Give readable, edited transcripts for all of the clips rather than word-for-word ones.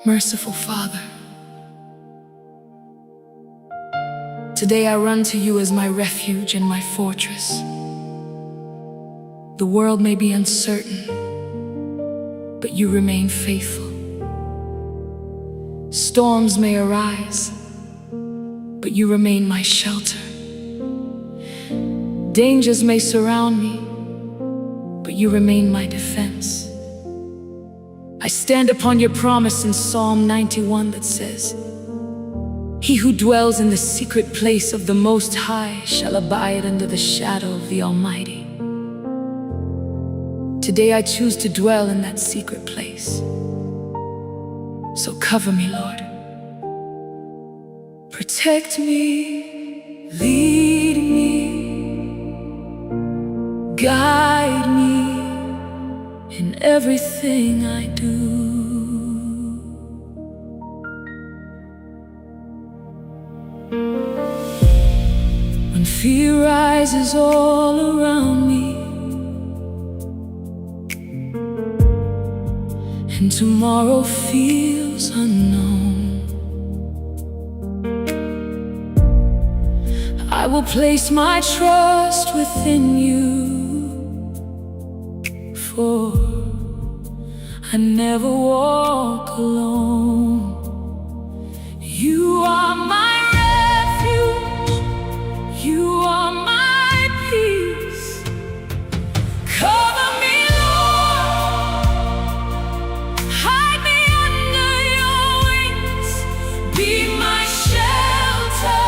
Merciful Father, today I run to you as my refuge and my fortress. The world may be uncertain, but you remain faithful. Storms may arise, but you remain my shelter. Dangers may surround me, but you remain my defense. I stand upon your promise in Psalm 91 that says, "He who dwells in the secret place of the Most High shall abide under the shadow of the Almighty." Today I choose to dwell in that secret place. So cover me, Lord. Protect me, lead me, guide me in everything I do. When fear rises all around me and tomorrow feels unknown, I will place my trust within you, for I never walk alone. You are my refuge, you are my peace. Cover me, Lord, hide me under your wings. Be my shelter,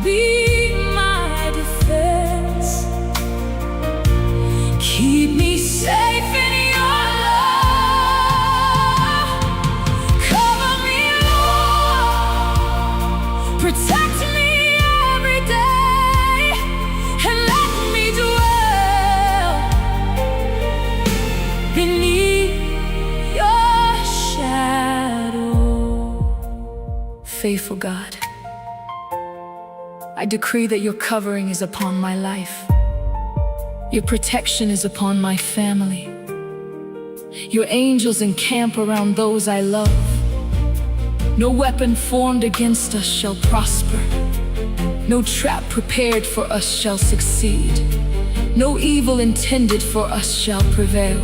be my defense. Keep me safe in your love. Cover me, Lord, protect me every day, and let me dwell beneath your shadow. Faithful God, I decree that your covering is upon my life. Your protection is upon my family. Your angels encamp around those I love. No weapon formed against us shall prosper. No trap prepared for us shall succeed. No evil intended for us shall prevail.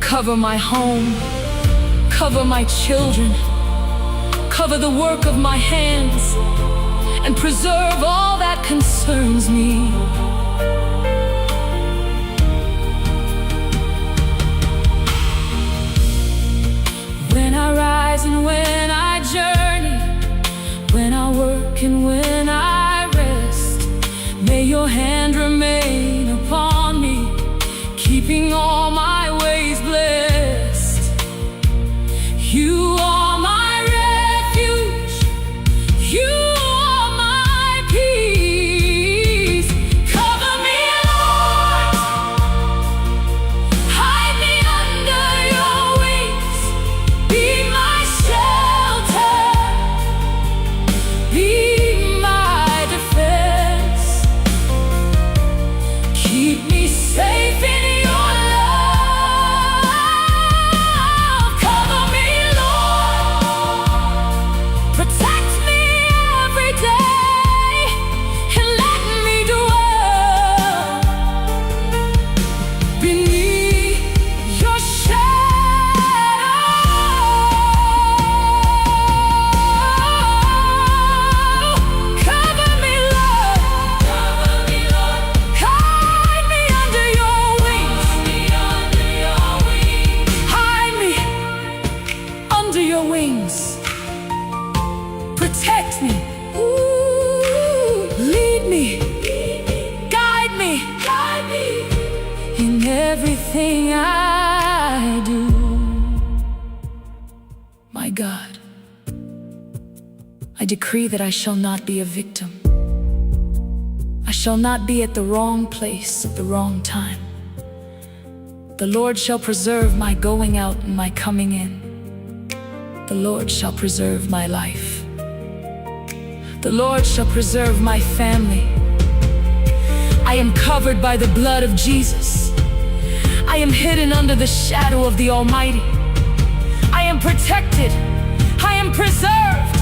Cover my home, cover my children, cover the work of my hands, and preserve all that concerns me. When I rise and when I journey, when I work and when I rest, may your hand remain upon me, keeping all my ways blessed. You are my refuge, you are my peace. Cover me, Lord, hide me under your wings. Be my shelter, be my defense. Keep me safe in your love. Cover me, Lord, protect me every day, and let me dwell beneath your shadow. Cover me, Lord, hide me under your wings. Hide me under your wings. Protect me. Ooh, lead me, guide me in everything I do. My God, I decree that I shall not be a victim. I shall not be at the wrong place at the wrong time. The Lord shall preserve my going out and my coming in. The Lord shall preserve my life. The Lord shall preserve my family. I am covered by the blood of Jesus. I am hidden under the shadow of the Almighty. am protected. I am preserved.